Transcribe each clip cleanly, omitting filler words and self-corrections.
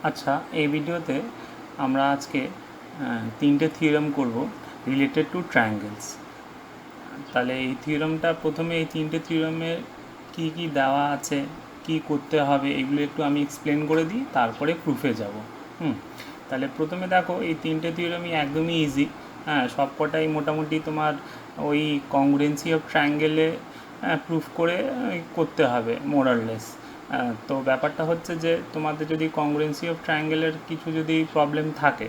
আচ্ছা, এই ভিডিওতে আমরা আজকে তিনটে থিওরেম করব রিলেটেড টু ট্রায়াঙ্গেলস। তাহলে এই থিওরেমটা প্রথমে এই তিনটে থিওরেমে কি কি দেওয়া আছে, কি করতে হবে, এগুলো একটু আমি এক্সপ্লেন করে দিই, তারপরে প্রুফে যাব। তাহলে প্রথমে দেখো, এই তিনটে থিওরেমই একদমই ইজি। হ্যাঁ, সবকটাই মোটামুটি তোমার ওই কংগ্রুয়েন্সি অফ ট্রায়াঙ্গেলে প্রুফ করে করতে হবে মোরাললেস। তো ব্যাপারটা হচ্ছে যে তোমাদের যদি কংগ্রুয়েন্সি অফ ট্রায়াঙ্গেলের কিছু যদি প্রবলেম থাকে,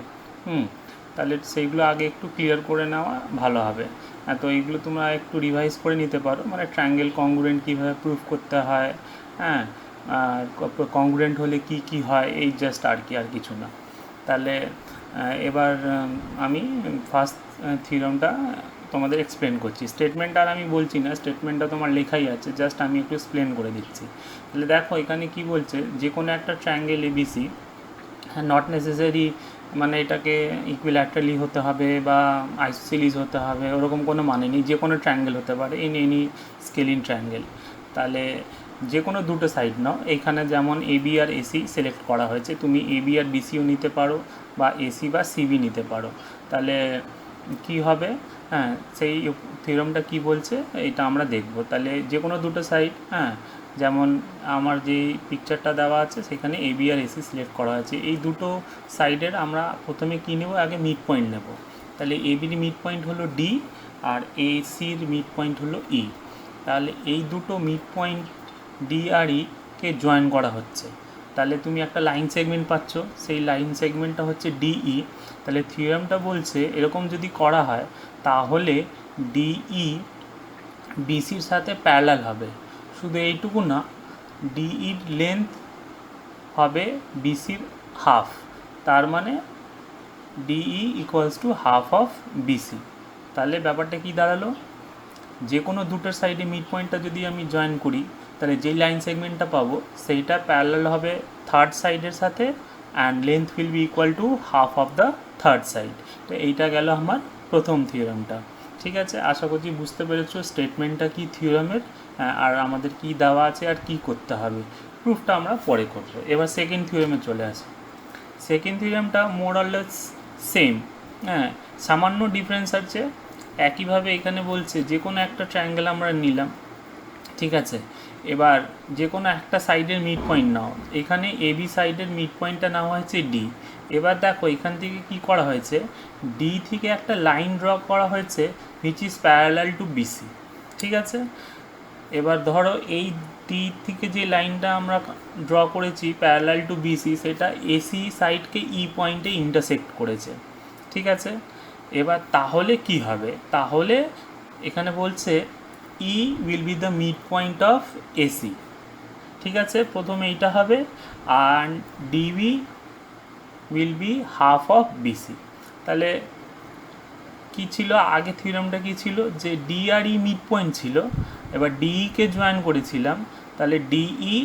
তাহলে সেইগুলো আগে একটু ক্লিয়ার করে নেওয়া ভালো হবে। তো এইগুলো তোমরা একটু রিভাইজ করে নিতে পারো, মানে ট্রায়াঙ্গেল কংগ্রুয়েন্ট কীভাবে প্রুফ করতে হয়, হ্যাঁ, কংগ্রুয়েন্ট হলে কি কি হয়, এই জাস্ট আর কিছু না। তাহলে এবার আমি ফার্স্ট থিওরেমটা তোমাদের এক্সপ্লেন করছি। স্টেটমেন্ট আর আমি বলছি না, স্টেটমেন্টটা তোমার লেখাই আছে, জাস্ট আমি একটু এক্সপ্লেন করে দিচ্ছি। তাহলে দেখো এখানে কি বলছে, যে কোনো একটা ট্রায়াঙ্গেল এবিসি, নট নেসেসারি মানে এটাকে ইকুইল্যাটারালি হতে হবে বা আইসোসেলিস হতে হবে, ওরকম কোনো মানে নেই। যে কোনো ট্রায়াঙ্গেল হতে পারে, এনি স্কেলিন ট্রায়াঙ্গেল। তাহলে যে কোনো দুটো সাইড নাও। এখানে যেমন এবি আর এসি সিলেক্ট করা হয়েছে, তুমি এবি আর বিসিও নিতে পারো বা এসি বা সিবি নিতে পারো। তাহলে কি হবে, হ্যাঁ, সেই থিওরেমটা কি বলছে এটা আমরা দেখব। তাহলে যে কোনো দুটো সাইড, হ্যাঁ, যেমন আমার যে পিকচারটা দেওয়া আছে সেখানে এবি আর এসি সিলেক্ট করা আছে। এই দুটো সাইডের আমরা প্রথমে কী নেব, আগে মিড পয়েন্ট নেব। তাহলে এবির মিড পয়েন্ট হলো ডি আর এসির মিড পয়েন্ট হলো ই। তাহলে এই দুটো মিড পয়েন্ট ডি আর কে জয়েন করা হচ্ছে। তাহলে তুমি একটা লাইন সেগমেন্ট পাচ্ছ, সেই লাইন সেগমেন্টটা হচ্ছে ডিই। তাহলে থিওরেমটা বলছে এরকম যদি করা হয় তাহলে ডিই বিসির সাথে প্যারালাল হবে। শুধু এইটুকু না, ডিইর লেন্থ হবে বিসির হাফ, তার মানে DE equals to half of BC. তাহলে ব্যাপারটা কি দাঁড়ালো, যে কোনো দুটোর সাইডে মিড পয়েন্টটা যদি আমি জয়েন করি, তাহলে যেই লাইন সেগমেন্টটা পাবো সেইটা প্যারালাল হবে থার্ড সাইডের সাথে, and length will be equal to half of the third side. তো এইটা গেল আমার প্রথম থিওরেমটা। ঠিক আছে, আশা করছি বুঝতে পেরেছো স্টেটমেন্টটা কি থিওরেমের, আর আমাদের কি দেওয়া আছে আর কি করতে হবে। প্রুফটা আমরা পরে করবো। এবার সেকেন্ড থিওরেমে চলে আসি। সেকেন্ড থিওরেমটা মোর অর লেস সেম, হ্যাঁ, সামান্য ডিফারেন্স আছে। একইভাবে এখানে বলছে যে কোনো একটা ট্রায়াঙ্গেল আমরা নিলাম, ঠিক আছে। এবার যে কোনো একটা সাইডের মিড পয়েন্ট নাও। এখানে এবি সাইডের মিড পয়েন্টটা নেওয়া হয়েছে ডি। এবার দেখো এখান থেকে কি করা হয়েছে, ডি থেকে একটা লাইন ড্র করা হয়েছে which is parallel to BC, ঠিক আছে। এবার ধরো এই ডি থেকে যে লাইনটা আমরা ড্র করেছি প্যারালাল টু বিসি, সেটা এসি সাইডকে ই পয়েন্টে ইন্টারসেক্ট করেছে, ঠিক আছে। এবার তাহলে কি হবে, তাহলে এখানে বলছে E will be the mid point of AC, ঠিক আছে। প্রথমে এইটা হবে, আর DB will be half of BC. তাহলে কি ছিল, আগে থিওরেমটা কি ছিল, যে ডি আর ই মিড পয়েন্ট ছিল। এবার ডিইকে জয়েন করেছিলাম, তাহলে ডিই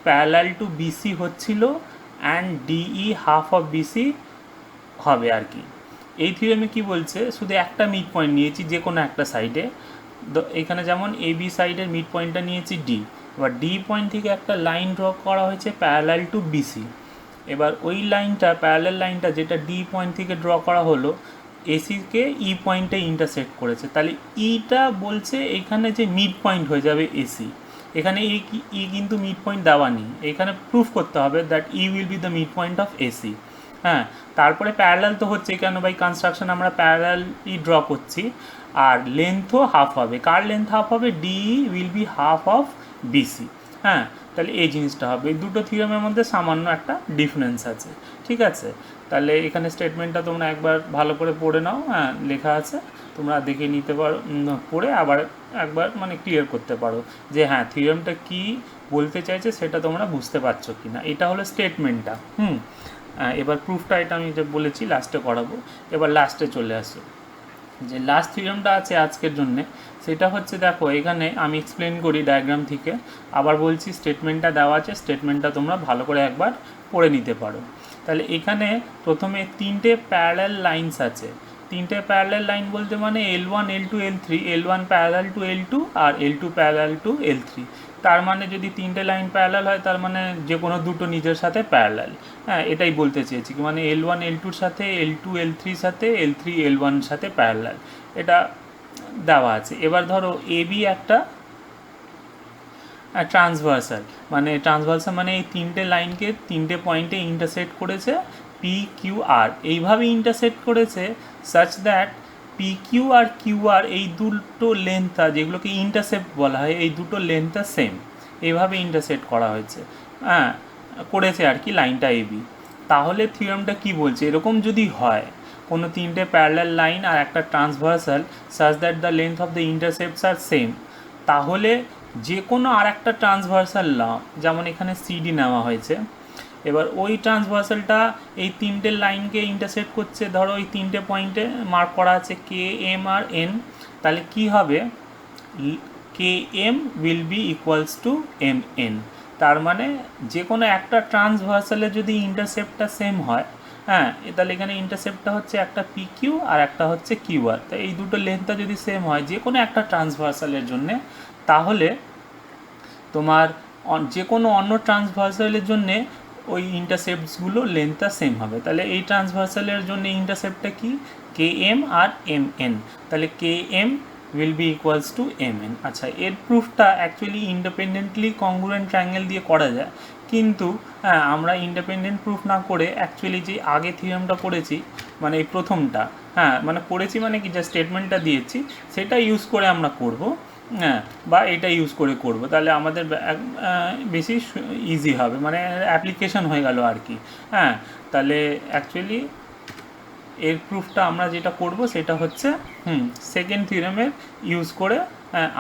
প্যারালাল টু বিসি হচ্ছিল, and DE half of BC হবে আর কি। এই থিওরেমে কি বলছে, শুধু একটা মিড পয়েন্ট নিয়েছি যে কোনো একটা সাইডে। এখানে যেমন এ বি সাইডের মিড পয়েন্টটা নিয়েছি ডি। এবার ডি পয়েন্ট থেকে একটা লাইন ড্র করা হয়েছে প্যারালাল টু বিসি। এবার ওই লাইনটা, প্যারালাল লাইনটা যেটা ডি পয়েন্ট থেকে ড্র করা হলো, এসিকে ই পয়েন্টে ইন্টারসেক্ট করেছে। তাহলে ইটা বলছে এখানে যে মিড পয়েন্ট হয়ে যাবে এসি। এখানে ই কিন্তু মিড পয়েন্ট দেওয়া নেই, এখানে প্রুফ করতে হবে that E will be the mid point of AC. হ্যাঁ, তারপরে প্যারালাল তো হচ্ছে, কেন বাই কনস্ট্রাকশন আমরা প্যারালালই ড্র করছি। আর লেন্থও হাফ হবে, কার লেন্থ হাফ হবে, D will be half of BC. হ্যাঁ, তাহলে এই জিনিসটা হবে। এই দুটো থিওরেমের মধ্যে সামান্য একটা ডিফারেন্স আছে, ঠিক আছে। তাহলে এখানে স্টেটমেন্টটা তোমরা একবার ভালো করে পড়ে নাও, হ্যাঁ, লেখা আছে, তোমরা দেখে নিতে পারো, পড়ে আবার একবার মানে ক্লিয়ার করতে পারো যে হ্যাঁ থিওরেমটা কী বলতে চাইছে সেটা তোমরা বুঝতে পারছো কি না। এটা হলো স্টেটমেন্টটা। এবার প্রুফটা এটা আমি যে বলেছি লাস্টে করাবো। এবার লাস্টে চলে আসো, যে লাস্ট থিওরেমটা আছে আজকের জন্যে, সেটা হচ্ছে দেখো এখানে আমি এক্সপ্লেন করি ডায়াগ্রাম থেকে। আবার বলছি স্টেটমেন্টটা দেওয়া আছে, স্টেটমেন্টটা তোমরা ভালো করে একবার পড়ে নিতে পারো। তাহলে এখানে প্রথমে তিনটে প্যারালাল লাইনস আছে। তিনটে প্যারালাল লাইন বলতে মানে L1 L2 L3, L1 parallel to L2 আর L2 প্যারালাল টু L3। তার মানে যদি তিনটে লাইন প্যারালাল হয় তার মানে যে কোনো দুটো নিজের সাথে প্যারালাল। হ্যাঁ, এটাই বলতে চেয়েছি, মানে L1 L2-র সাথে, L2 L3-র সাথে, L3 L1-এর সাথে প্যারালাল, এটা দেওয়া আছে। এবার ধরো AB একটা ট্রান্সভার্সাল, মানে ট্রান্সভার্সাল মানে এই তিনটে লাইনকে তিনটে পয়েন্টে ইন্টারসেক্ট করেছে, PQR এইভাবে ইন্টারসেক্ট করেছে সাচ দ্যাট PQ আর QR এই দুটো লেন্থটা যেগুলোকে ইন্টারসেপ্ট বলা হয়, এই দুটো লেন্থটা সেম, এইভাবে ইন্টারসেক্ট করা হয়েছে, হ্যাঁ করেছে আর কি লাইনটা AB। তাহলে থিওরামটা কি বলছে, এরকম যদি হয় কোনো তিনটে প্যারালাল লাইন আর একটা transversal such that the length of the intercepts are same, তাহলে যে কোনো আর একটা ট্রান্সভার্সাল নাও, যেমন এখানে CD নেওয়া হয়েছে, এবার ওই ট্রান্সভার্সালটা এই তিনটে লাইনকে ইন্টারসেক্ট করছে, ধরো ওই তিনটে পয়েন্টে মার্ক করা আছে KM আর N, তাহলে কি হবে KM will be equals to MN। তার মানে যে কোনো একটা ট্রান্সভার্সালে যদি ইন্টারসেপ্টটা সেম হয়, হ্যাঁ তাহলে এখানে ইন্টারসেপ্টটা হচ্ছে একটা PQ আর একটা হচ্ছে QR, তাই এই দুটো লেন্থটা যদি সেম হয় যে কোনো একটা ট্রান্সভার্সালের জন্যে, তাহলে তোমার যে কোনো অন্য ট্রান্সভার্সালের জন্যে ওই ইন্টারসেপ্টসগুলো লেন্থটা সেম হবে। তাহলে এই ট্রান্সভার্সালের জন্য ইন্টারসেপ্টটা কি KM আর MN, তাহলে KM will be equals to MN। আচ্ছা, এর প্রুফটা অ্যাকচুয়ালি ইন্ডিপেন্ডেন্টলি কংগ্রুয়েন্ট ট্রায়াঙ্গেল দিয়ে করা যায়, কিন্তু হ্যাঁ আমরা ইন্ডিপেন্ডেন্ট প্রুফ না করে অ্যাকচুয়ালি যে আগে থিওরামটা করেছি, মানে এই প্রথমটা, হ্যাঁ মানে করেছি মানে কি, যা স্টেটমেন্টটা দিয়েছি সেটা ইউজ করে আমরা করব, হ্যাঁ বা এটা ইউজ করে করব, তাহলে আমাদের বেশি ইজি হবে, মানে অ্যাপ্লিকেশন হয়ে গেল আর কি। হ্যাঁ, তাহলে অ্যাকচুয়ালি এর প্রুফটা আমরা যেটা করব সেটা হচ্ছে সেকেন্ড থিওরামের ইউজ করে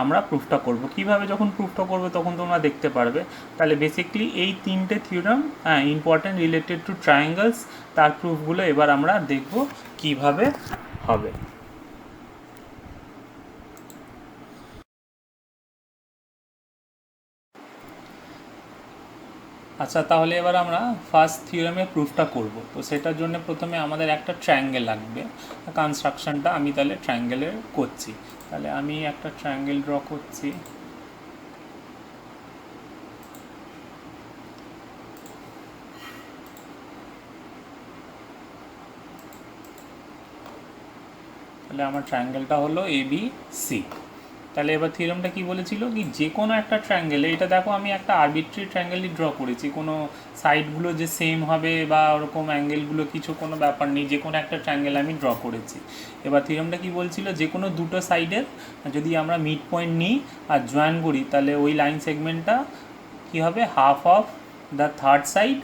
আমরা প্রুফটা করব। কিভাবে যখন প্রুফটা করব তখন তোমরা দেখতে পারবে। তাহলে বেসিক্যালি এই তিনটে theorem important related to triangles, তার প্রুফগুলো এবার আমরা দেখব কিভাবে হবে। আচ্ছা, তাহলে এবার আমরা ফার্স্ট থিওরামের প্রুফটা করব। তো সেটার জন্য প্রথমে আমাদের একটা ট্রায়াঙ্গেল লাগবে, কনস্ট্রাকশনটা আমি তাহলে ট্রায়াঙ্গেলের করছি। তাহলে আমি একটা ট্রায়াঙ্গেল ড্র করছি। তাহলে আমার ট্রায়াঙ্গেলটা হলো ABC। তাহলে এবার থিওরামটা কি বলেছিল কি, যে কোনো একটা ট্রায়াঙ্গেলে, এটা দেখো আমি একটা আরবিট্রারি ট্রায়াঙ্গেলই ড্র করেছি, কোনো সাইডগুলো যে সেম হবে বা ওরকম অ্যাঙ্গেলগুলো কিছু কোনো ব্যাপার নেই, যে কোনো একটা ট্রায়াঙ্গেল আমি ড্র করেছি। এবার থিওরামটা কি বলছিল, যে কোনো দুটো সাইডের যদি আমরা মিড পয়েন্ট নিই আর জয়েন করি, তাহলে ওই লাইন সেগমেন্টটা কী হবে, half of the third side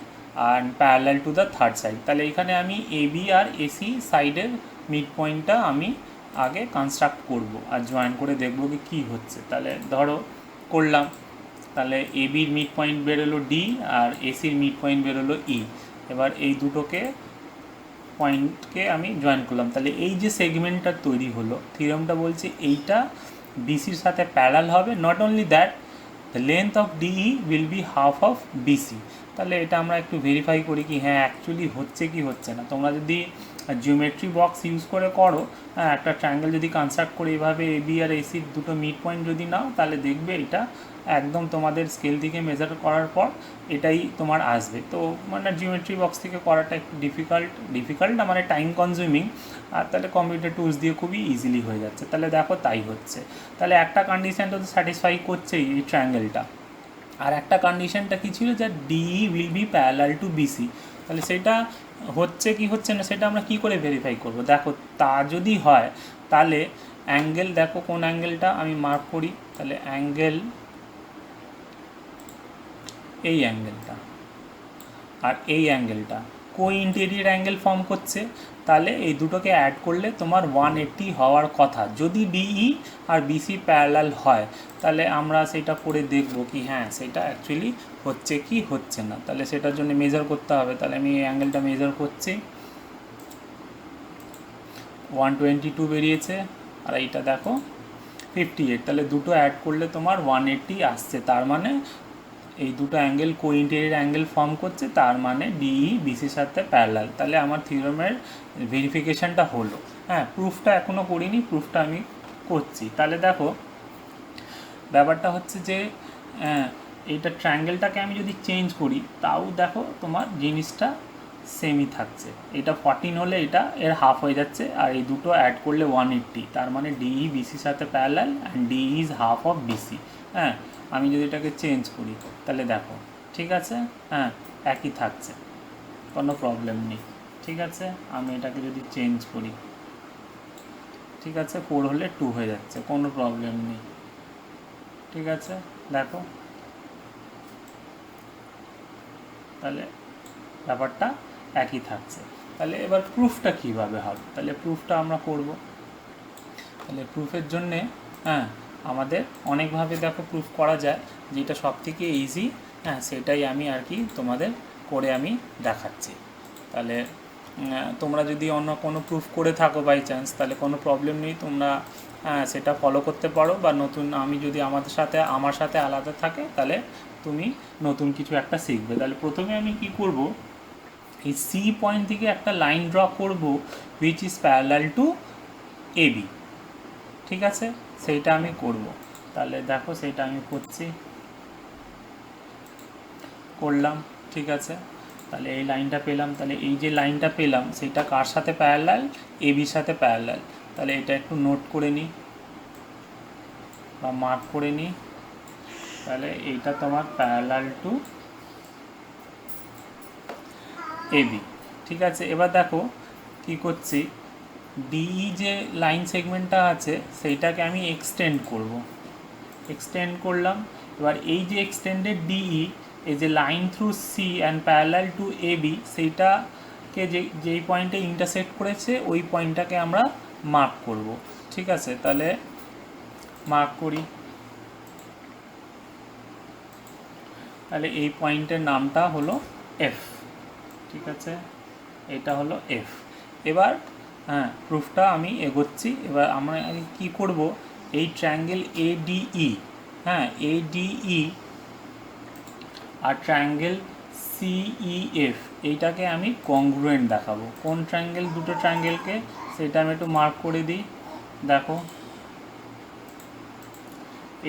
আর parallel to the third side. তাহলে এখানে আমি AB আর AC সাইডের মিড পয়েন্টটা আমি আগে কনস্ট্রাক্ট করব আর জয়েন করে দেখব কি কী হচ্ছে। তাহলে ধরো করলাম, তাহলে ABর মিড পয়েন্ট বেরোলো D আর ACর মিড পয়েন্ট বেরোলো E। এবার এই দুটোকে পয়েন্টকে আমি জয়েন করলাম, তাহলে এই যে সেগমেন্টটা তৈরি হলো, থিওরামটা বলছে এইটা BCর সাথে প্যারালাল হবে। Not only that, the length of DE will be half of BC। তাহলে এটা আমরা একটু ভেরিফাই করি কি হ্যাঁ অ্যাকচুয়ালি হচ্ছে কি হচ্ছে না। তোমরা যদি জিওমেট্রি বক্স ইউজ করে করো, হ্যাঁ একটা ট্রায়াঙ্গেল যদি কনস্ট্রাক্ট করে এভাবে AB আর ACর দুটো মিড পয়েন্ট যদি নাও, তাহলে দেখবে এটা একদম তোমাদের স্কেল থেকে মেজার করার পর এটাই তোমার আসবে। তো মানে জিওমেট্রি বক্স থেকে করাটা একটু ডিফিকাল্ট না, মানে টাইম কনজিউমিং, আর তাহলে কম্পিউটার টুলস দিয়ে খুবই ইজিলি হয়ে যাচ্ছে। তাহলে দেখো তাই হচ্ছে। তাহলে একটা কন্ডিশনটা তো স্যাটিসফাই করছেই এই ট্রায়াঙ্গেলটা, আর একটা কন্ডিশনটা কী ছিল, যে DE will be parallel to BC। তাহলে সেটা হচ্ছে কি হচ্ছে না সেটা আমরা কি করে ভেরিফাই করব। দেখো তা যদি হয় তাহলে অ্যাঙ্গেল, দেখো কোন অ্যাঙ্গেলটা আমি মার্ক করি, তাহলে অ্যাঙ্গেল, এই অ্যাঙ্গেলটা আর এই অ্যাঙ্গেলটা কো-ইন্টেরিয়র অ্যাঙ্গেল ফর্ম করছে। তাহলে এই দুটোকে অ্যাড করলে তোমার 180 হওয়ার কথা যদি DE আর BC প্যারালাল হয়। তাহলে আমরা সেটা করে দেখব কি হ্যাঁ সেটা অ্যাকচুয়ালি হচ্ছে কি হচ্ছে না। তাহলে সেটার জন্য মেজার করতে হবে। তাহলে আমি এই অ্যাঙ্গেলটা মেজার করছি, 122 বেরিয়েছে, আর এইটা দেখো 58। তাহলে দুটো অ্যাড করলে তোমার 180 আসছে। তার মানে এই দুটো অ্যাঙ্গেল কো-ইন্টেরিয়র অ্যাঙ্গেল ফর্ম করছে, তার মানে DE BCর সাথে প্যারালাল। তাহলে আমার থিওরামের ভেরিফিকেশানটা হলো। হ্যাঁ, প্রুফটা এখনও করিনি, প্রুফটা আমি করছি। তাহলে দেখো ব্যাপারটা হচ্ছে যে এইটা ট্রায়াঙ্গেলটাকে আমি যদি চেঞ্জ করি তাও দেখো তোমার জিনিসটা সেমই থাকছে। এটা 14 হলে এটা এর হাফ হয়ে যাচ্ছে, আর এই দুটো অ্যাড করলে 180, তার মানে ডিই বিসির সাথে parallel and D is half of BC. হ্যাঁ, আমি যদি এটাকে চেঞ্জ করি তাহলে দেখো ঠিক আছে, হ্যাঁ একই থাকছে, কোনো প্রবলেম নেই। ঠিক আছে, আমি এটাকে যদি চেঞ্জ করি, ঠিক আছে 4 হলে 2 হয়ে যাচ্ছে, কোনো প্রবলেম নেই। ঠিক আছে, দেখো তাহলে ব্যাপারটা একই থাকছে। তাহলে এবার প্রুফটা কীভাবে হবে, তাহলে প্রুফটা আমরা করব। তাহলে প্রুফের জন্যে হ্যাঁ আমাদের অনেকভাবে দেখো প্রুফ করা যায়, যেটা সব থেকে ইজি হ্যাঁ সেটাই আমি আর কি তোমাদের করে আমি দেখাচ্ছি। তাহলে তোমরা যদি অন্য কোনো প্রুফ করে থাকো বাই চান্স, তাহলে কোনো প্রবলেম নেই, তোমরা সেটা ফলো করতে পারো, বা নতুন আমি যদি আমার সাথে আলাদা থাকে তাহলে তুমি নতুন কিছু একটা শিখবে। তাহলে প্রথমে আমি কি করব, এই সি পয়েন্ট থেকে একটা লাইন ড্র করব which is parallel to AB. ঠিক আছে, সেইটা আমি করব। তাহলে দেখো সেইটা আমি করলাম। ঠিক আছে, তাহলে এই লাইনটা পেলাম, তাহলে এই যে লাইনটা পেলাম সেটা কার সাথে প্যারালাল, এবির সাথে প্যারালাল। তাহলে এটা একটু নোট করে নিই বা মার্ক করে নিই। তাহলে এইটা তোমার প্যারালাল টু এবি। ঠিক আছে, এবার দেখো কি করছি, ডিই যে লাইন সেগমেন্টটা আছে সেইটাকে আমি এক্সটেন্ড করলাম। এবার এই যে এক্সটেন্ডেড ডিই, এই যে line through C and parallel to AB, সেইটাকে যেই পয়েন্টে ইন্টারসেক্ট করেছে ওই পয়েন্টটাকে আমরা মার্ক করব। ঠিক আছে, তাহলে মার্ক করি। তাহলে এই পয়েন্টের নামটা হলো এফ। ঠিক আছে, এটা হলো এফ। এবার প্রুফটা আমি এগোচ্ছি। এবার আমরা কি করব, এই ট্রায়াঙ্গেল এডিই, এডিই আর ট্রায়াঙ্গেল সিইএফ, এইটাকে আমি কংগ্রুয়েন্ট দেখাবো। কোন ট্রায়াঙ্গেল, দুটো ট্রায়াঙ্গেলকে, সেটা আমি একটু মার্ক করে দিই। দেখো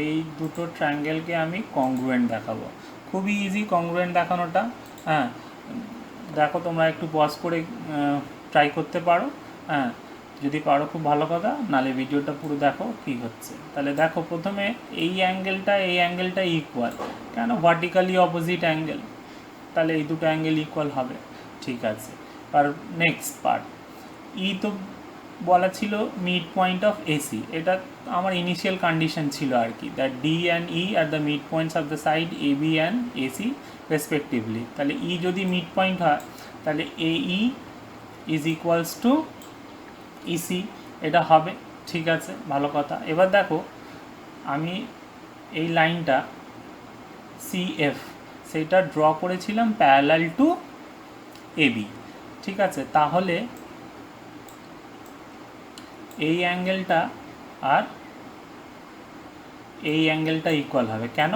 এই দুটো ট্রায়াঙ্গেলকে আমি কংগ্রুয়েন্ট দেখাবো। খুবই ইজি কংগ্রুয়েন্ট দেখানোটা। দেখো তোমরা একটু পজ করে ট্রাই করতে পারো। যদি পারো খুব ভালো কথা, নালে ভিডিওটা পুরো দেখো কী হচ্ছে। তাহলে দেখো প্রথমে এই অ্যাঙ্গেলটা ইকুয়াল, কেন ভার্টিক্যালি অপোজিট অ্যাঙ্গেল, তাহলে এই দুটো অ্যাঙ্গেল ইকুয়াল হবে। ঠিক আছে, আর নেক্সট পার্ট, তো বলা ছিল মিড পয়েন্ট অফ এসি, এটা আমার ইনিশিয়াল কন্ডিশন ছিল আর কি, that D and E are the mid points of the side A B and AC respectively. তাহলে ই যদি মিড পয়েন্ট হয় তাহলে A E is equals to EC, এটা হবে। ঠিক আছে, ভালো কথা। এবার দেখো আমি এই লাইনটা সিএফ সেইটা ড্র করেছিলাম প্যারালাল টু এবি। ঠিক আছে, তাহলে এই অ্যাঙ্গেলটা আর এই অ্যাঙ্গেলটা ইকুয়াল হবে। কেন?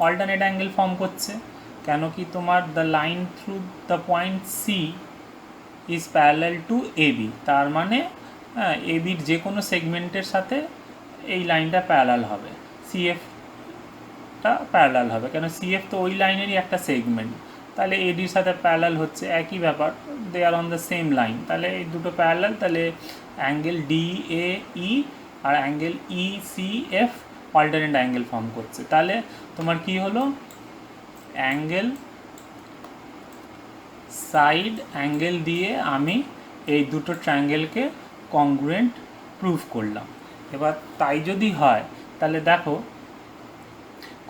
অল্টারনেট অ্যাঙ্গেল ফর্ম করছে। কেন কি তোমার the line through the point C is parallel to AB, তার মানে এবির যে কোনো সেগমেন্টের সাথে এই লাইনটা প্যারালাল হবে, সিএফটা প্যারালাল হবে। কেন, সিএফ তো ওই লাইনেরই একটা সেগমেন্ট, তাহলে এডির সাথে প্যারালাল হচ্ছে, একই ব্যাপার, they are on the same line. তাহলে এই দুটো প্যারালাল, তাহলে অ্যাঙ্গেল ডিএই আর angle ECF alternate angle form করছে। তাহলে তোমার কি হলো, অ্যাঙ্গেল সাইড অ্যাঙ্গেল দিয়ে আমি এই দুটো ট্রায়াঙ্গেলকে কংগ্রুয়েন্ট প্রুফ করলাম। এবার তাই যদি হয় তাহলে দেখো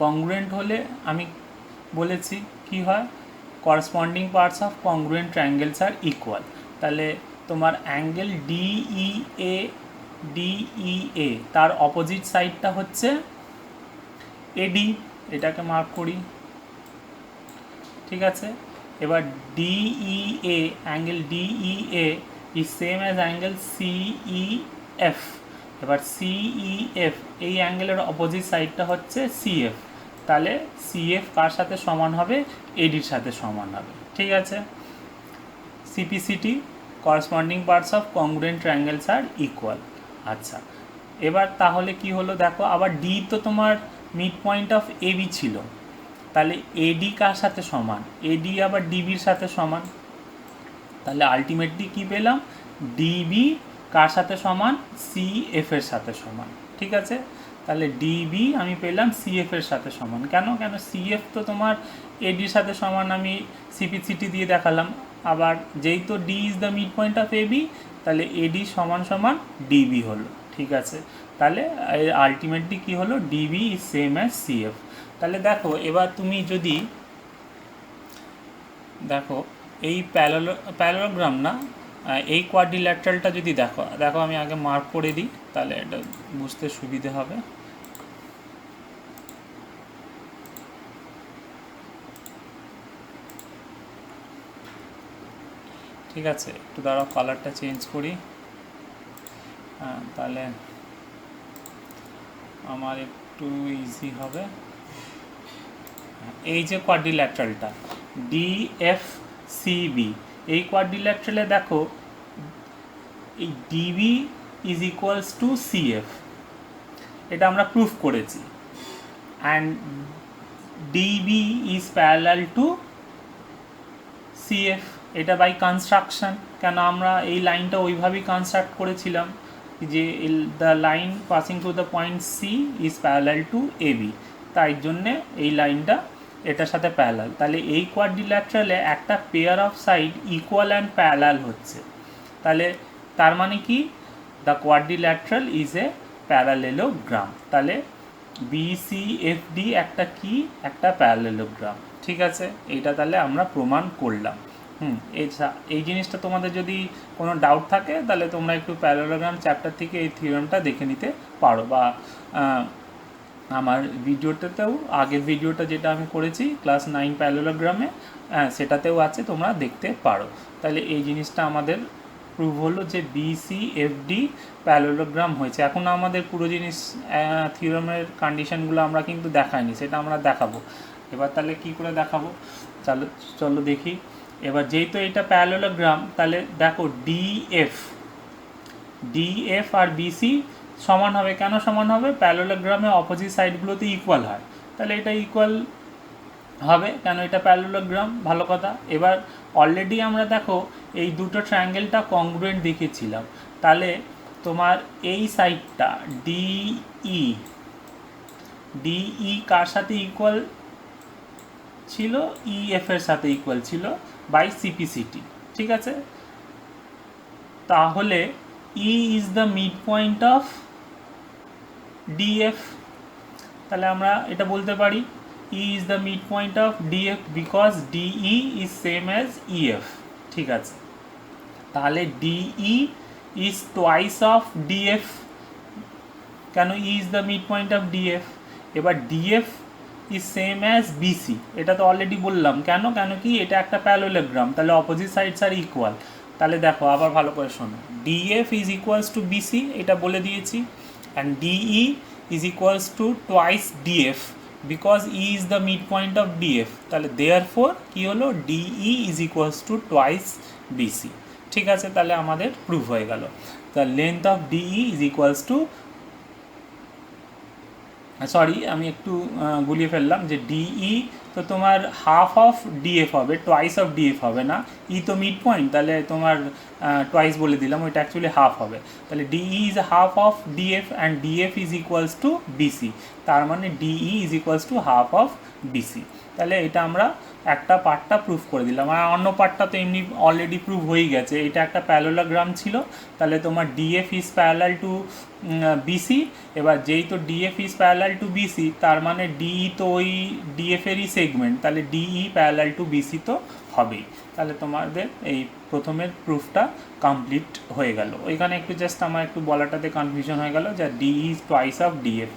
কংগ্রুয়েন্ট হলে আমি বলেছি কি হয়, corresponding parts of congruent triangles are equal. তাহলে তোমার অ্যাঙ্গেল ডিইএ তার অপোজিট সাইডটা হচ্ছে এডি, এটাকে মার্ক করি। ঠিক আছে, এবার DEA, angle DEA is same as angle CEF. এবার সিইএফ এই অ্যাঙ্গেলের অপোজিট সাইডটা হচ্ছে সিএফ, তাহলে সিএফ কার সাথে সমান হবে, এডির সাথে সমান হবে। ঠিক আছে, CPCT corresponding parts of congruent triangles are equal. আচ্ছা, এবার তাহলে কি হলো দেখো, আবার ডি তো তোমার মিড পয়েন্ট অফ এবি ছিল, তাহলে এডি কার সাথে সমান, এডি আবার ডিবির সাথে সমান, তাহলে আলটিমেটলি কী পেলাম, ডিবি কার সাথে সমান, সিএফের সাথে সমান। ঠিক আছে, তাহলে ডিবি আমি পেলাম সিএফের সাথে সমান। কেন কেন সিএফ তো তোমার এডির সাথে সমান, আমি সিপিসিটি দিয়ে দেখালাম। আবার যেই তো D is the mid point of AB, তাহলে এডি সমান সমান ডিবি হলো। ঠিক আছে, তাহলে আলটিমেটলি কী হলো, DB is same as CF. তাহলে দেখো এবার তুমি যদি দেখো এই প্যারালোগ্রাম না, এই কোয়াড্রিল্যাটারালটা যদি দেখো আমি আগে মার্ক করে দিই, তাহলে এটা বুঝতে সুবিধে হবে। ঠিক আছে, একটু দাঁড়াও কালারটা চেঞ্জ করি, তাহলে আমার একটু ইজি হবে। এই যে কোয়াড্রিল্যাটারালটা ডিএফসিবি, এই কোয়াড্রিল্যাটারালে দেখো এই DB is equals to CF, এটা আমরা প্রুফ করেছি। And DB is parallel to CF, এটা বাই কনস্ট্রাকশন। কেন আমরা এই লাইনটা ওইভাবেই কনস্ট্রাক্ট করেছিলাম যে the line passing to the point C is parallel to AB, তাই জন্যে এই লাইনটা এটার সাথে প্যারালাল। তাহলে এই কোয়াড্রিল্যাটারালে একটা pair of side equal and parallel হচ্ছে, তাহলে তার মানে কি, the quadrilateral is a parallelogram. তাহলে বিসিএফডি একটা কি, একটা প্যারালেলোগ্রাম। ঠিক আছে, এইটা তাহলে আমরা প্রমাণ করলাম। এই জিনিসটা তোমাদের যদি কোনো ডাউট থাকে তাহলে তোমরা একটু প্যারালেলোগ্রাম চ্যাপ্টার থেকে এই থিওরেমটা দেখে নিতে পারো, বা আমার ভিডিওটাতেও, আগের ভিডিওটা যেটা আমি করেছি ক্লাস 9 প্যারালেলোগ্রামে, সেটাতেও আছে, তোমরা দেখতে পারো। তাহলে এই জিনিসটা আমাদের প্রুভ হলো যে বিসিএফডি প্যারালেলোগ্রাম হয়েছে। এখন আমাদের পুরো জিনিস থিওরেমের কন্ডিশনগুলো আমরা কিন্তু দেখাইনি, সেটা আমরা দেখাবো এবার। তাহলে কি করে দেখাবো, চলো দেখি। এবার যেহেতু এটা প্যারালেলোগ্রাম, তাহলে দেখো ডিএফ আর বিসি সমান হবে। কেন সমান হবে, প্যারালেলোগ্রামে অপোজিট সাইডগুলোতে ইকুয়াল হয়, তাহলে এটা ইকুয়াল হবে, কেন এটা প্যারালেলোগ্রাম, ভালো কথা। এবার অলরেডি আমরা দেখো এই দুটো ট্রায়াঙ্গেলটা কংগ্রুয়েন্ট দেখিয়েছিলাম, তাহলে তোমার এই সাইডটা ডিই কার সাথে ইকুয়াল ছিল, ইএফ এর সাথে ইকুয়াল ছিল বাই সিপিসিটি। ঠিক আছে, তাহলে E is the mid point of DF, তাহলে আমরা এটা বলতে পারি E is the mid point of DF because DE is same as EF. ঠিক আছে, তাহলে DE is twice of DF, কেন E is the mid point of DF. এবার DF is same as BC, এটা তো অলরেডি বললাম। কেন কি এটা একটা প্যারালেলোগ্রাম, তাহলে অপোজিট সাইডস আর ইকুয়াল। তাহলে দেখো আবার ভালো করে শোনো, DF is equals to BC, এটা বলে দিয়েছি, and DE is equals to twice DF because E is the mid point of DF. তাহলে দেয়ারফর কী হলো, DE is equals to twice BC. ঠিক আছে, তাহলে আমাদের প্রুভ হয়ে গেল। The length of DE is equals to, sorry আমি একটু গুলিয়ে ফেললাম, যে ডিই তো তোমার হাফ অফ ডিএফ হবে, টোয়াইস অফ ডিএফ হবে না, ই তো মিড পয়েন্ট, তাহলে তোমার টোয়াইস বলে দিলাম, ওইটা অ্যাকচুয়ালি হাফ হবে। তাহলে DE is half of DF and DF is equals to BC, তার মানে DE is equals to half of BC. তাহলে এটা আমরা একটা পার্টটা প্রুভ করে দিলাম, আর অন্য পার্টটা তো এমনি অলরেডি প্রুভ হয়েই গেছে। এটা একটা প্যারালেলোগ্রাম ছিল, তাহলে তোমার DF is parallel to BC. এবার যেই তো DF is parallel to BC, তার মানে ডিই তো ওই ডিএফেরই সেগমেন্ট, তাহলে ডিই প্যারালাল টু বিসি তো হবেই। তাহলে তোমাদের এই প্রথমের প্রুফটা কমপ্লিট হয়ে গেল। ওইখানে একটু জাস্ট আমার একটু বলাটাতে কনফিউশন হয়ে গেল, যে DE is twice of DF,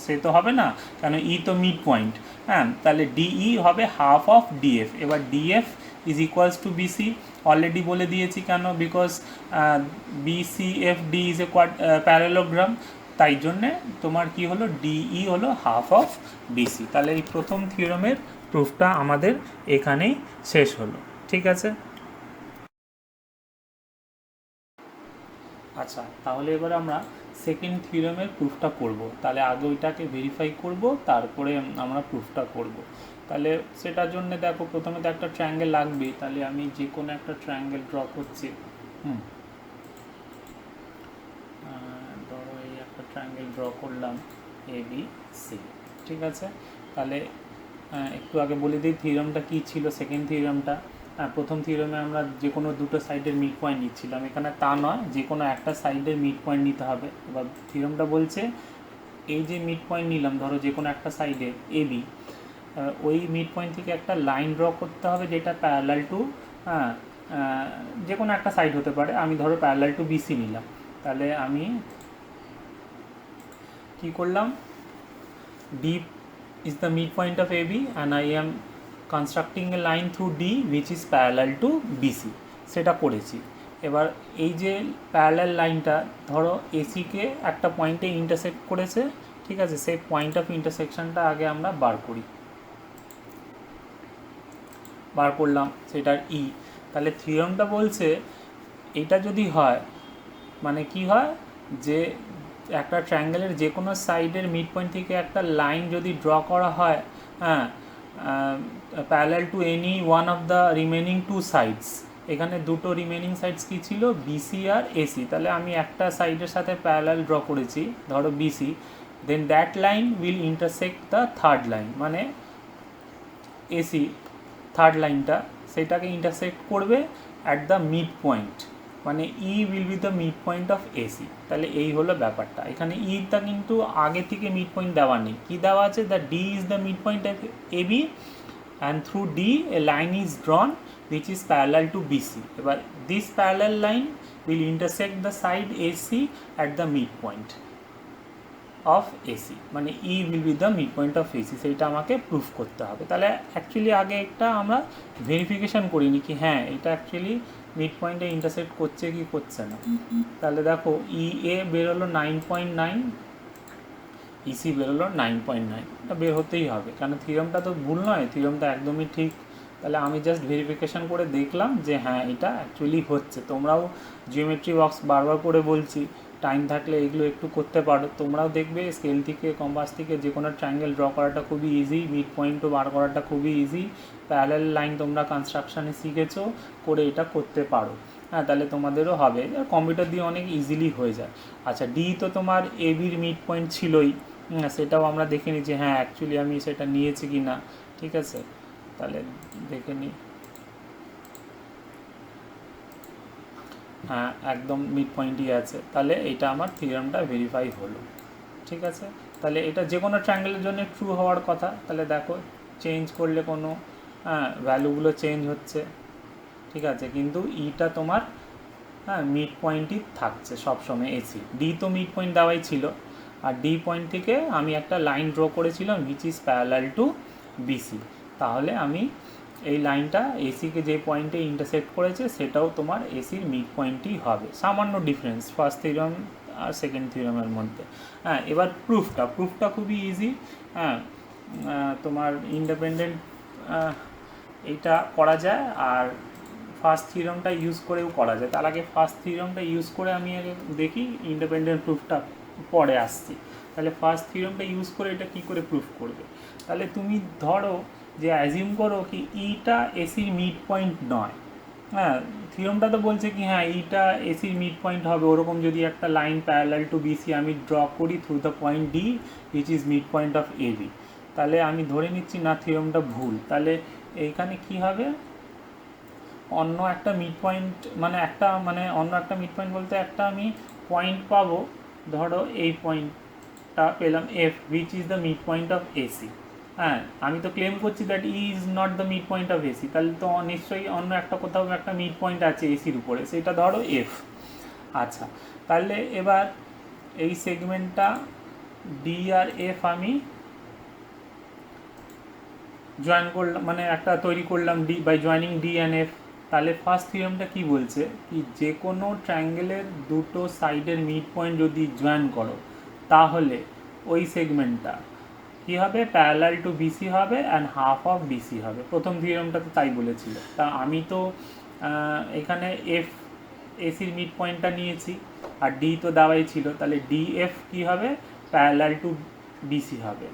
সে তো হবে না, কেন ই তো মিড পয়েন্ট। হ্যাঁ, তাহলে ডিই হবে হাফ অফ ডিএফ। এবার DF is equals to BC, already বলে দিয়েছি, কেন, because BCFD is a parallelogram, তাই জন্যে তোমার কি হলো, ডিই হলো হাফ অফ বিসি। তাহলে এই প্রথম থিওরেমের প্রুফটা আমাদের এখানেই শেষ হলো। ঠিক আছে, আচ্ছা তাহলে এবার আমরা সেকেন্ড থিওরেমের প্রুফটা করব। তাহলে আগে ওইটাকে ভেরিফাই করব, তারপরে আমরা প্রুফটা করব। তাহলে সেটার জন্য দেখো প্রথমে তো একটা ট্রায়াঙ্গেল লাগবে। তাহলে আমি যে কোনো একটা ট্রায়াঙ্গেল ড্র করছি। ধরো এই একটা ট্রায়াঙ্গেল ড্র করলাম ABC, ঠিক আছে। তাহলে একটু আগে বলে দিই থিওরেমটা কী ছিল। সেকেন্ড থিওরেমটা, প্রথম থিওরেমে আমরা যে কোনো দুটো সাইডের মিড পয়েন্ট নিচ্ছিলাম, এখানে তা নয়, যে কোনো একটা সাইডের মিড পয়েন্ট নিতে হবে। এবার থিওরেমটা বলছে এই যে মিড পয়েন্ট নিলাম, ধরো যে কোনো একটা সাইডে AB, ওই মিড পয়েন্ট থেকে একটা লাইন ড্র করতে হবে যেটা প্যারালাল টু, যে কোনো একটা সাইড হতে পারে, আমি ধরো প্যারালাল টু BC নিলাম। তাহলে আমি কি করলাম, D is the midpoint of AB and I am constructing a line through D which is parallel to BC, সেটা করেছি। এবার এই যে প্যারালাল লাইনটা ধরো এসিকে একটা পয়েন্টে ইন্টারসেক্ট করেছে, ঠিক আছে। সেই পয়েন্ট অফ ইন্টারসেকশনটা আগে আমরা বার করলাম, সেটার তাহলে থিওরেমটা বলছে এটা যদি হয়, মানে কি হয়, যে একটা ট্রায়াঙ্গেলের যে কোনো সাইডের মিড পয়েন্ট থেকে একটা লাইন যদি ড্র করা হয়, parallel to any one of the remaining two sides. এখানে দুটো রিমেনিং সাইডস কী ছিল, BC আর AC। তাহলে আমি একটা সাইডের সাথে প্যারালাল ড্র করেছি, ধরো BC, then that line will intersect the third line, মানে AC থার্ড লাইনটা সেটাকে ইন্টারসেক্ট করবে অ্যাট দ্য মিড পয়েন্ট, মানে will be the mid point of AC। তাহলে এই হলো ব্যাপারটা। এখানে টা কিন্তু আগে থেকে মিড পয়েন্ট দেওয়া নেই, কী দেওয়া আছে, the D is the mid point of AB and through D A line is drawn which is parallel to BC. এবার this parallel line will intersect the side AC at the midpoint of AC, মানে will be the midpoint of AC, সেইটা আমাকে proof করতে হবে। তাহলে actually আগে একটা আমরা ভেরিফিকেশান করিনি কি হ্যাঁ এটা অ্যাকচুয়ালি মিড পয়েন্টে ইন্টারসেক্ট করছে কি করছে না। তাহলে দেখো EA বেরোলো 9.9, EC বেরোলো 9.9, এটা বের হতেই হবে, কারণ থিওরেমটা তো ভুল নয়, থিওরেমটা একদমই ঠিক। তাহলে আমি জাস্ট ভেরিফিকেশান করে দেখলাম যে হ্যাঁ এটা অ্যাকচুয়ালি হচ্ছে। তোমরাও জিওমেট্রি বক্স বারবার করে বলছি, টাইম থাকলে এগুলো একটু করতে পারো। তোমরাও দেখবে স্কেল থেকে কম্পাস থেকে যে কোনো ট্রায়াঙ্গেল ড্র করাটা খুবই ইজি, মিড পয়েন্টও বার করাটা খুবই ইজি। প্যারালাল লাইন তোমরা কনস্ট্রাকশানে শিখেছো, করে এটা করতে পারো। হ্যাঁ, তাহলে তোমাদেরও হবে, কম্পিউটার দিয়ে অনেক ইজিলি হয়ে যায়। আচ্ছা, ডি তো তোমার এবির মিড পয়েন্ট ছিলই, সেটাও আমরা দেখে নিই যে হ্যাঁ অ্যাকচুয়ালি আমি সেটা নিয়েছি কি না, ঠিক আছে। তাহলে দেখে নিই, হ্যাঁ একদম মিড পয়েন্টই আছে। তাহলে এটা আমার থিওরেমটা ভেরিফাই হলো, ঠিক আছে। তাহলে এটা যে কোনো ট্রায়াঙ্গেলের জন্য ট্রু হওয়ার কথা। তাহলে দেখো চেঞ্জ করলে কোনো ভ্যালুগুলো চেঞ্জ হচ্ছে, ঠিক আছে, কিন্তু ইটা তোমার মিড পয়েন্টই থাকছে সবসময় এসি। ডি তো মিড পয়েন্ট দেওয়াই ছিল, আর ডি পয়েন্ট থেকে আমি একটা লাইন ড্র করেছিলাম which is parallel to BC. তাহলে আমি এই লাইনটা এসিকে যে পয়েন্টে ইন্টারসেক্ট করেছে সেটাও তোমার এসির মিড পয়েন্টই হবে। সামান্য ডিফারেন্স ফার্স্ট থিওরেম আর সেকেন্ড থিওরেমের মধ্যে। হ্যাঁ, এবার প্রুফটা খুবই ইজি। হ্যাঁ, তোমার ইন্ডিপেন্ডেন্ট এইটা করা যায়, আর ফার্স্ট থিওরেমটা ইউজ করেও করা যায়। তার আগে ফার্স্ট থিওরেমটা ইউজ করে আমি আগে দেখি, ইন্ডিপেন্ডেন্ট প্রুফটা পরে আসছি। তাহলে ফার্স্ট থিওরেমটা ইউজ করে এটা কী করে প্রুফ করবে। তাহলে তুমি ধরো যে অ্যাজিউম করো কি ইটা এসির মিড পয়েন্ট নয়। হ্যাঁ, থিওরেমটা তো বলছে কি হ্যাঁ ইটা এসির মিড পয়েন্ট হবে, ওরকম যদি একটা লাইন প্যারালাল টু বিসি আমি ড্র করি through the point D which is mid point of AB, তাহলে আমি ধরে নিচ্ছি না থিওরেমটা ভুল। তাহলে এইখানে কি হবে, অন্য একটা মিড পয়েন্ট, মানে অন্য একটা মিড পয়েন্ট বলতে একটা আমি পয়েন্ট পাবো, ধরো এই পয়েন্টটা পেলাম F which is the mid point of AC. হ্যাঁ, আমি তো ক্লেম করছি that E is not the mid point of AC, তাহলে তো নিশ্চয়ই অন্য একটা কোথাও একটা মিড পয়েন্ট আছে এসির উপরে, সেটা ধরো এফ। আচ্ছা, তাহলে এবার এই সেগমেন্টটা ডি আর এফ আমি জয়েন করলাম, মানে একটা তৈরি করলাম D by joining D and F. তাহলে ফার্স্ট থিওরেমটা কি বলছে কি যে কোনো ট্রায়াঙ্গেলের দুটো সাইডের মিড পয়েন্ট যদি জয়েন করো তাহলে ওই সেগমেন্টটা কী হবে, প্যারালাল টু বিসি হবে অ্যান্ড হাফ অফ বিসি হবে। প্রথম থিওরেমটা তো তাই বলেছিল। তা আমি তো এখানে এফ এসির মিড পয়েন্টটা নিয়েছি, আর ডি তো দেওয়াই ছিল, তাহলে ডিএফ কী হবে, প্যারালাল টু বিসি হবে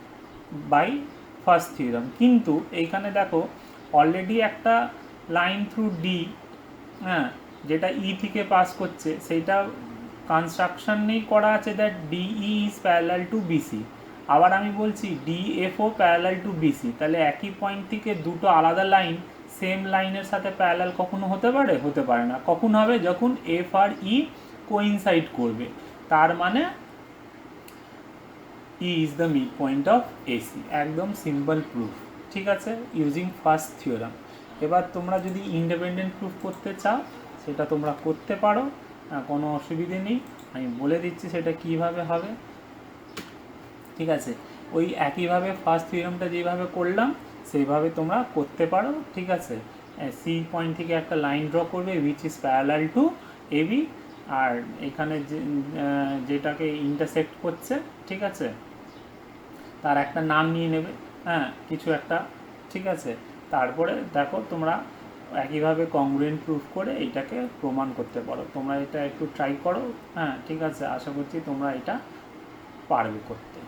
বাই ফার্স্ট থিওরাম। কিন্তু এইখানে দেখো অলরেডি একটা লাইন থ্রু ডি, হ্যাঁ, যেটা ই থেকে পাস করছে, সেইটা কনস্ট্রাকশন নেই করা আছে that DE is parallel to BC. আবার আমি বলছি ডিএফও প্যারালাল টু বিসি, তাহলে একই পয়েন্ট থেকে দুটো আলাদা লাইন সেম লাইনের সাথে প্যারালাল কখনো হতে পারে? হতে পারে না। কখন হবে? যখন এফ আর ই কোইনসাইড করবে, তার মানে E is the mid point of AC. একদম সিম্পল প্রুফ, ঠিক আছে, ইউজিং ফার্স্ট থিওরাম। এবার তোমরা যদি ইন্ডিপেন্ডেন্ট প্রুফ করতে চাও সেটা তোমরা করতে পারো, কোনো অসুবিধে নেই। আমি বলে দিচ্ছি সেটা কিভাবে হবে, ঠিক আছে। ওই একইভাবে ফার্স্ট থিওরামটা যেভাবে করলাম সেইভাবে তোমরা করতে পারো, ঠিক আছে। সি পয়েন্ট থেকে একটা লাইন ড্র করবে which is parallel to AB, আর এখানে যেটাকে ইন্টারসেক্ট করছে, ঠিক আছে, তার একটা নাম নিয়ে নেবে, হ্যাঁ, কিছু একটা, ঠিক আছে। তারপরে দেখো তোমরা একইভাবে কংগ্রুয়েন্ট প্রুফ করে এটাকে প্রমাণ করতে পারো। তোমরা এটা একটু ট্রাই করো, হ্যাঁ, ঠিক আছে। আশা করছি তোমরা এটা পারবে করতে,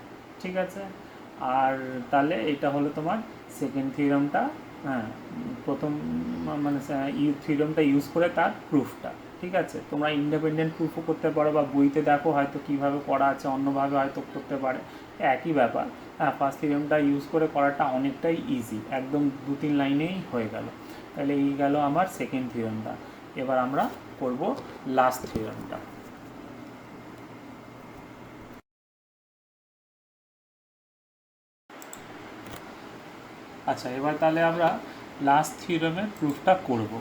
ঠিক আছে। আর তাহলে এটা হলো তোমার সেকেন্ড থিওরামটা, হ্যাঁ, প্রথম মানে থিওরামটা ইউজ করে তার প্রুফটা, ঠিক আছে। তোমরা ইন্ডিপেন্ডেন্ট প্রুফও করতে পারো, বা বইতে দেখো হয়তো কীভাবে করা আছে, অন্যভাবে হয়তো করতে পারে, একই ব্যাপার। হ্যাঁ, ফার্স্ট থিওরামটা ইউজ করে করাটা অনেকটাই ইজি, একদম 2-3 লাইনেই হয়ে গেল। তাহলে এই গেল আমার সেকেন্ড থিওরামটা। এবার আমরা করব লাস্ট থিওরামটা। আচ্ছা, এবার তাহলে আমরা লাস্ট থিওরামের প্রুফটা করব।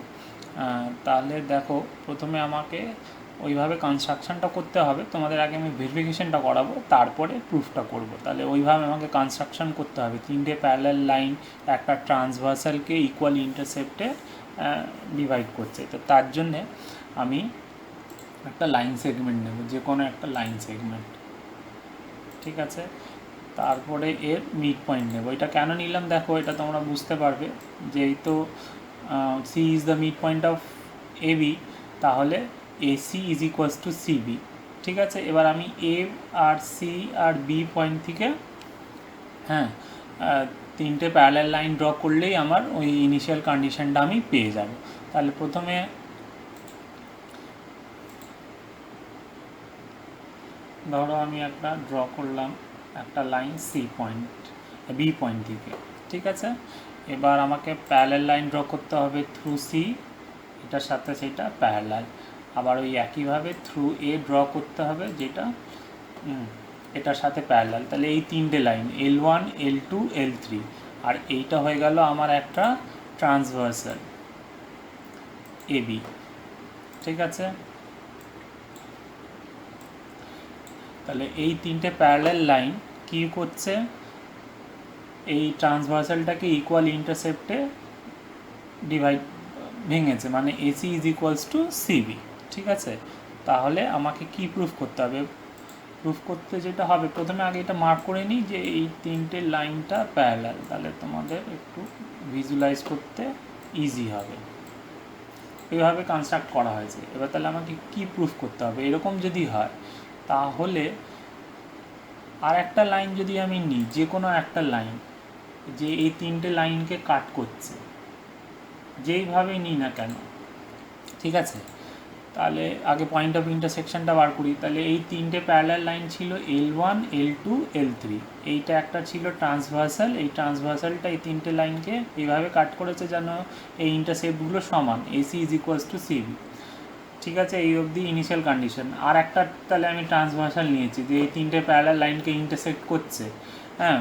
তাহলে দেখো প্রথমে আমাকে ওইভাবে কনস্ট্রাকশানটা করতে হবে, তোমাদের আগে আমি ভেরিফিকেশানটা করাবো, তারপরে প্রুফটা করব। তাহলে ওইভাবে আমাকে কনস্ট্রাকশান করতে হবে। 3টে প্যারালাল লাইন একটা ট্রান্সভার্সালকে ইকুয়াল ইন্টারসেপ্টে ডিভাইড করছে, তো তার জন্যে আমি একটা লাইন সেগমেন্ট নেব, যে কোনো একটা লাইন সেগমেন্ট, ঠিক আছে। তারপরে এর মিড পয়েন্ট নেব। এটা কেন নিলাম দেখো, এটা তোমরা বুঝতে পারবে, যেহেতু C is the mid point of A B, তাহলে AC is equals to CB, ঠিক আছে। এবার আমি এ আর সি আর বি পয়েন্ট থেকে, হ্যাঁ, 3টে প্যারালাল লাইন ড্র করলেই আমার ওই ইনিশিয়াল কন্ডিশনটা আমি পেয়ে যাব। তাহলে প্রথমে ধরো আমি একটা ড্র করলাম একটা line C point B point থেকে, ঠিক আছে। এবার আমাকে প্যারালাল লাইন ড্র করতে হবে থ্রু সি, এটার সাথে সেটা প্যারালাল। আবার ওই একইভাবে থ্রু এ ড্র করতে হবে, যেটা এটার সাথে প্যারালাল। তাহলে এই 3টে লাইন L1, L2, L3, আর এইটা হয়ে গেল আমার একটা ট্রান্সভার্সাল এবি, ঠিক আছে। তাহলে এই 3টে প্যারালাল লাইন কী করছে, এই ট্রান্সভার্সালটাকে ইকুয়াল ইন্টারসেপ্টে ভেঙেছে, মানে AC is equals to CB, ঠিক আছে। তাহলে আমাকে কি প্রুফ করতে হবে? প্রুফ করতে যেটা হবে, প্রথমে আগে এটা মার্ক করে নিই যে এই 3টে লাইনটা প্যারালাল, তাহলে তোমাদের একটু ভিজুয়ালাইজ করতে ইজি হবে। এইভাবে কনস্ট্রাক্ট করা হয়েছে। এবার তাহলে আমাকে কি প্রুফ করতে হবে? এরকম যদি হয় তাহলে আর একটা লাইন যদি আমি নিই, যে কোনো একটা লাইন যে এই 3টে লাইনকে কাট করছে, যেইভাবেই নিই না কেন, ঠিক আছে। তাহলে আগে পয়েন্ট অফ ইন্টারসেকশনটা বার করি। তাহলে এই 3টে প্যারালাল লাইন ছিল L1, L2, L3, এইটা একটা ছিল ট্রান্সভার্সাল। এই ট্রান্সভার্সালটা এই 3টে লাইনকে এইভাবে কাট করেছে যেন এই ইন্টারসেপ্টগুলো সমান, AC is equals to CB, ঠিক আছে। এই অবধি ইনিশিয়াল কন্ডিশন। আর একটা তাহলে আমি ট্রান্সভার্সাল নিয়েছি যে এই 3টে প্যারালাল লাইনকে ইন্টারসেক্ট করছে, হ্যাঁ।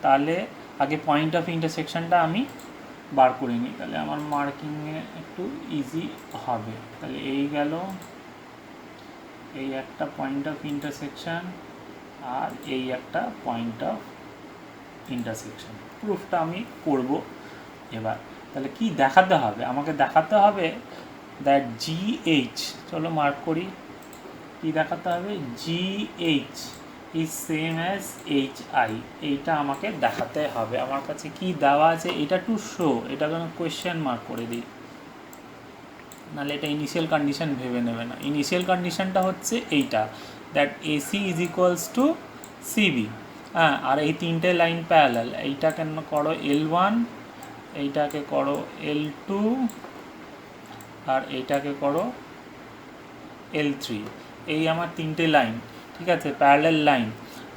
তাহলে আগে পয়েন্ট অফ ইন্টারসেকশনটা আমি বার করে নিই, তাহলে আমার মার্কিংয়ে একটু ইজি হবে। তাহলে এই গেল এই একটা পয়েন্ট অফ ইন্টারসেকশন, আর এই একটা পয়েন্ট অফ ইন্টারসেকশন। প্রুফটা আমি করব এবার। তাহলে কি দেখাতে হবে? আমাকে দেখাতে হবে দ্যাট GH, চলো মার্ক করি, কি দেখাতে হবে? GH is same as HI, এইটা আমাকে দেখাতে হবে। আমার কাছে কি দেওয়া আছে এটা টু শো, এটা কোনো কোয়েশ্চেন মার্ক করে দিই, নাহলে এটা ইনিশিয়াল কন্ডিশন ভেবে নেবে না। ইনিশিয়াল কন্ডিশনটা হচ্ছে এইটা, that AC is equals to CB. হ্যাঁ, আর এই তিনটে লাইন প্যারালাল, এইটাকে করো L1, এইটাকে করো L2, আর এইটাকে করো L3। এই আমার তিনটে লাইন, ঠিক আছে, প্যারালাল লাইন।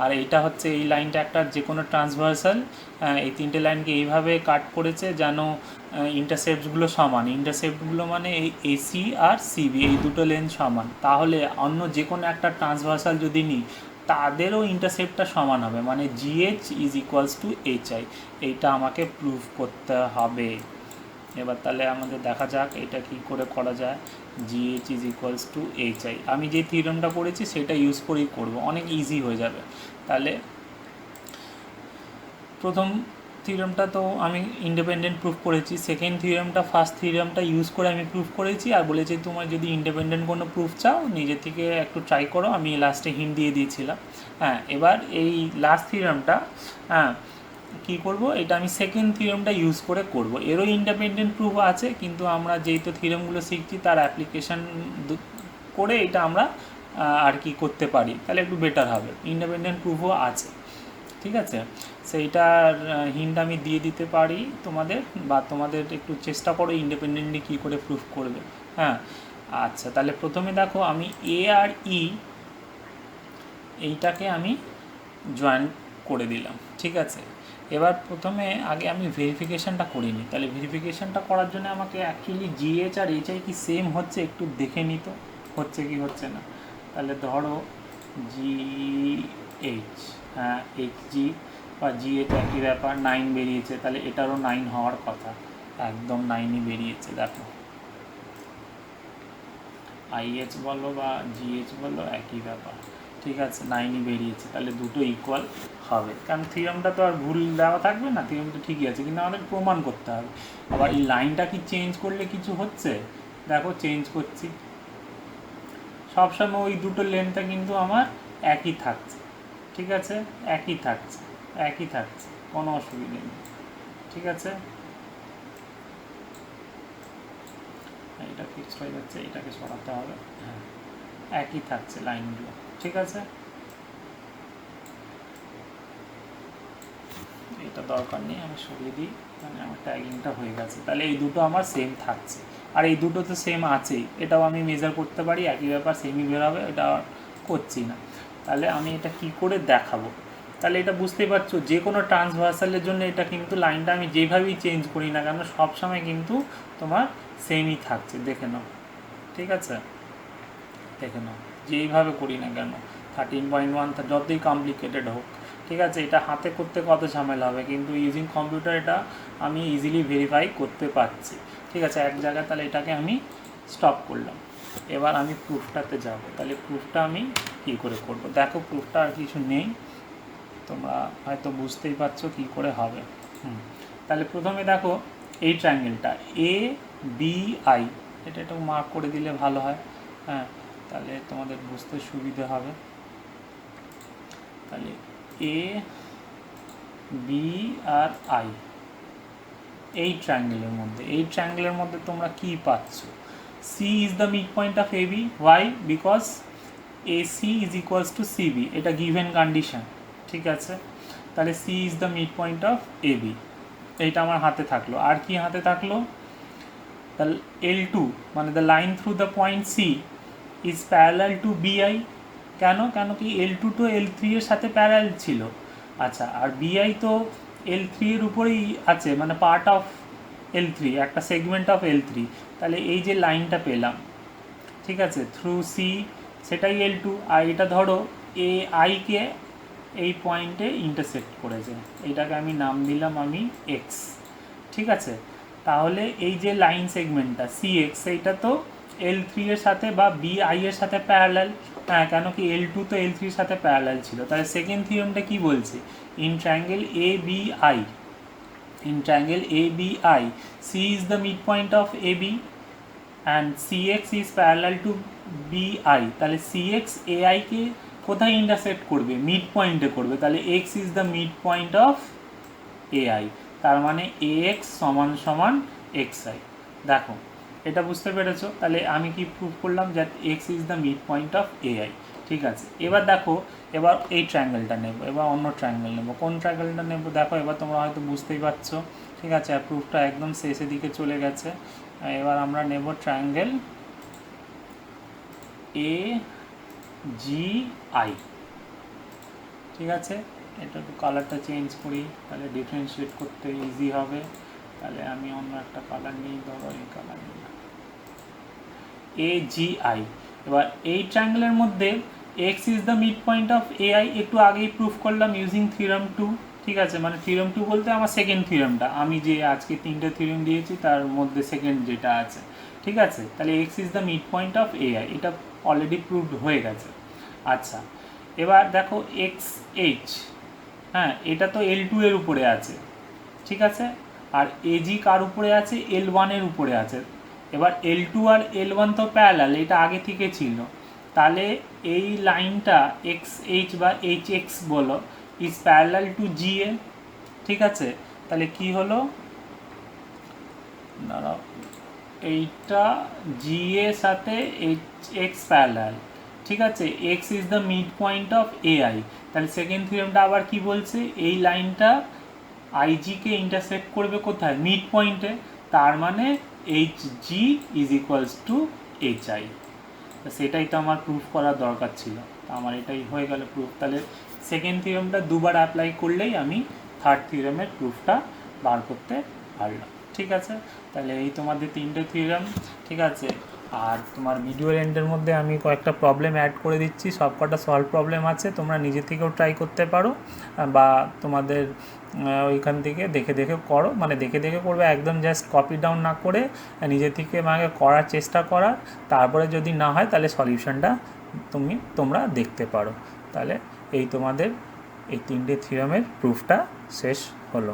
আর এইটা হচ্ছে, এই লাইনটা একটা যে কোনো ট্রান্সভার্সাল। এই তিনটে লাইনকে এইভাবে কাট করেছে যেন ইন্টারসেপ্টগুলো সমান। ইন্টারসেপ্টগুলো মানে এই এসি আর সিবি, এই দুটো লেন সমান। তাহলে অন্য যে কোনো একটা ট্রান্সভার্সাল যদি নিই, তাদেরও ইন্টারসেপ্টটা সমান হবে, মানে GH is equals two HI. এইটা আমাকে প্রুভ করতে হবে। এবার তাহলে আমাদের দেখা যাক এটা কী করে করা যায়। GH is equals two HI, আমি যে থিওরেমটা পড়েছি সেটা ইউজ করেই করব, অনেক ইজি হয়ে যাবে। তাহলে প্রথম থিওরেমটা তো আমি ইন্ডিপেন্ডেন্ট প্রুফ করেছি, সেকেন্ড থিওরেমটা ফার্স্ট থিওরেমটা ইউজ করে আমি প্রুফ করেছি। আর বলেছি তোমার যদি ইন্ডিপেন্ডেন্ট কোনো প্রুফ চাও নিজে থেকে একটু ট্রাই করো, আমি লাস্টে হিন্ট দিয়ে দিয়েছিলাম। হ্যাঁ, এবার এই লাস্ট থিওরেমটা কী করব, এটা আমি সেকেন্ড থিওরেমটা ইউজ করে করব। এরও ইন্ডিপেন্ডেন্ট প্রুফ আছে, কিন্তু আমরা যেহেতু থিওরেমগুলো শিখছি তার অ্যাপ্লিকেশান করে এটা আমরা আর কি করতে পারি, তাহলে একটু বেটার হবে। ইন্ডিপেন্ডেন্ট প্রুফও আছে, ঠিক আছে, সেইটার হিন্ট আমি দিয়ে দিতে পারি তোমাদের, বা তোমাদের একটু চেষ্টা করো ইন্ডিপেন্ডেন্টলি কী করে প্রুফ করবে। হ্যাঁ, আচ্ছা, তাহলে প্রথমে দেখো আমি এ আর ই এইটাকে আমি জয়েন করে দিলাম, ঠিক আছে। এবার প্রথমে আগে আমি ভেরিফিকেশানটা করিনি, তাহলে ভেরিফিকেশানটা করার জন্য আমাকে অ্যাকচুয়ালি জিএইচ আর এইচআই কি সেম হচ্ছে একটু দেখে নিত, হচ্ছে কি হচ্ছে না। তাহলে ধরো জিএইচ, হ্যাঁ এইচজি বা জিএইচ একই ব্যাপার, 9 বেরিয়েছে, তাহলে এটারও 9 হওয়ার কথা, একদম 9ই বেরিয়েছে। দেখো আইএইচ বলো বা জিএইচ বলো একই ব্যাপার, ঠিক আছে, 9ই বেরিয়েছে, তাহলে দুটো ইকুয়াল হবে। কারণ থিওরেমটা তো আর ভুল দেওয়া থাকবে না, থিওরেম তো ঠিকই আছে, কিন্তু আমাদের প্রমাণ করতে হবে। আবার এই লাইনটা কি চেঞ্জ করলে কিছু হচ্ছে, দেখো চেঞ্জ করছি, সবসময় ওই দুটো লেনটা কিন্তু আমার একই থাকছে, ঠিক আছে, একই থাকছে, একই থাকছে, কোনো অসুবিধা নেই, ঠিক আছে। এটা ফিক্সড হয়ে যাচ্ছে, এটাকে সরাতে হবে, হ্যাঁ একই থাকছে লাইনগুলো, ঠিক আছে। এটা দরকার নেই, আমি সরিয়ে দিই, মানে আমার ট্যাগিংটা হয়ে গেছে। তাহলে এই দুটো আমার সেম থাকছে, আর এই দুটো তো সেম আছেই, এটাও আমি মেজার করতে পারি, একই ব্যাপার, সেমই বেরোবে, এটা করছি না। তাহলে আমি এটা কি করে দেখাবো, তাহলে এটা বুঝতেই পারছো, যে কোনো ট্রান্সভার্সালের জন্য এটা কিন্তু লাইনটা আমি যেভাবেই চেঞ্জ করি না কেন সবসময় কিন্তু তোমার সেমই থাকছে, দেখে নাও, ঠিক আছে, দেখে নাও, যেইভাবে করি না কেন 13.1 যতই কমপ্লিকেটেড হোক, ঠিক আছে। এটা হাতে করতে কত ঝামেলা হবে, কিন্তু ইউজিং কম্পিউটার এটা আমি ইজিলি ভেরিফাই করতে পারছি, ঠিক আছে, এক জায়গায়। তাহলে এটাকে আমি স্টপ করলাম। এবার আমি প্রুফটাতে যাব, তাহলে প্রুফটা আমি কী করে করব, দেখো প্রুফটা আর কিছু নেই, তোমরা হয়তো বুঝতেই পারছো কী করে হবে। তাহলে প্রথমে দেখো এই ট্রায়াঙ্গেলটা এ বি আই, এটা একটু মার্ক করে দিলে ভালো হয়, হ্যাঁ, তাহলে তোমাদের বুঝতে সুবিধে হবে। তাহলে এ বি আর আই এই ট্রায়াঙ্গেলের মধ্যে তোমরা কি পাচ্ছ, C is the mid point of A B, why, because A C is equals to CB, এটা গিভেন কন্ডিশন, ঠিক আছে। তাহলে C is the mid point of A B, এইটা আমার হাতে থাকলো। আর কি হাতে থাকলো, তাহলে L2 মানে the line through the point C is parallel to BI, কেন কি L2 তো L3 এর সাথে প্যারালাল ছিল, আচ্ছা, আর বিআই তো L3 এর উপরেই আছে, মানে পার্ট অফ L3, একটা সেগমেন্ট অফ L3, তাহলে এই যে লাইনটা পেলাম, ঠিক আছে, থ্রু সি, সেটাই L2, আর এটা ধরো এ আইকে এই পয়েন্টে ইন্টারসেক্ট করেছে, এটাকে আমি নাম দিলাম আমি এক্স, ঠিক আছে। তাহলে এই যে লাইন সেগমেন্টটা CX, সেইটা তো L3 এর সাথে বা BI এর সাথে প্যারালাল, হ্যাঁ, কেন কি L2 তো L3 এর সাথে প্যারালাল ছিল। তাহলে সেকেন্ড থিওরেমটা কি বলছে, in triangle ABI, in triangle ABI, C is the midpoint of AB and CX is parallel to BI, তাহলে CX AI কে কোথায় ইন্টারসেক্ট করবে, মিড পয়েন্টে করবে, তাহলে X is the midpoint of AI, তার মানে AX সমান সমান XI। দেখো এটা বুঝতে পেরেছো? তাহলে আমি কি প্রুভ করলাম যে x is the mid point of AI. ঠিক আছে, এবার দেখো, এবার এই ট্রায়াঙ্গেলটা নেব, এবার অন্য ট্রায়াঙ্গেল নেব। কোন ট্রায়াঙ্গেলটা নেব দেখো, এবার তোমরা হয়তো বুঝতেই পারছো। ঠিক আছে, আর প্রুফটা একদম শেষের দিকে চলে গেছে। এবার আমরা নেব ট্রায়াঙ্গেল এ জি আই। ঠিক আছে, এটা একটু কালারটা চেঞ্জ করি, তাহলে ডিফারেন্সিয়েট করতে ইজি হবে। তাহলে আমি অন্য একটা কালার নিই, ধরো এই কালার নিই, এ জি আই। এবার এই ট্রায়াঙ্গেলের মধ্যে x is the mid point of AI একটু আগেই প্রুফ করলাম ইউজিং থিওরাম 2। ঠিক আছে, মানে থিওরাম 2 বলতে আমার সেকেন্ড থিওরামটা, আমি যে আজকে 3টে থিওরাম দিয়েছি তার মধ্যে সেকেন্ড যেটা আছে। ঠিক আছে, তাহলে x is the mid point of AI, এটা অলরেডি প্রুভড হয়ে গেছে। আচ্ছা, এবার দেখো এক্স এইচ, হ্যাঁ এটা তো L2 এর উপরে আছে। ঠিক আছে, আর এজি কার উপরে আছে? L1 এর উপরে আছে। এবার L2 আর L1 তো প্যারালাল, এটা আগে থেকে ছিল। তাহলে এই লাইনটা এক্স এইচ বা এইচ এক্স বলো ইজ প্যারালাল টু জি এ। ঠিক আছে, তাহলে কি হলো, দাঁড়াও, এইটা জি এর সাথে এইচ এক্স প্যারালাল। ঠিক আছে, x is the mid point of AI. তাহলে সেকেন্ড থিওরেমটা আবার কি বলছে, এই লাইনটা আইজিকে ইন্টারসেক্ট করবে কোথায়? মিড পয়েন্টে। তার মানে H G is equals two H I. সেটাই তো আমার প্রুফ করার দরকার ছিল, আমার এটাই হয়ে গেল প্রুফ। তাহলে সেকেন্ড থিওরেমটা দুবার অ্যাপ্লাই করলেই আমি থার্ড থিওরেমের প্রুফটা বার করতে পারলাম। ঠিক আছে, তাহলে এই তোমাদের 3টে থিওরেম। ঠিক আছে, আর তোমার ভিডিওর এন্ডের মধ্যে আমি কয়েকটা প্রবলেম অ্যাড করে দিচ্ছি, সবকটা সলভ প্রবলেম আছে, তোমরা নিজে থেকেও ট্রাই করতে পারো, বা তোমাদের ওইখান থেকে দেখে দেখে করো, মানে দেখে দেখে করবে, একদম জাস্ট কপি ডাউন না করে নিজে থেকে মানে করার চেষ্টা করার। তারপরে যদি না হয় তাহলে সলিউশনটা তোমরা দেখতে পারো। তাহলে এই তোমাদের এই 3টে থিওরেমের প্রুফটা শেষ হলো।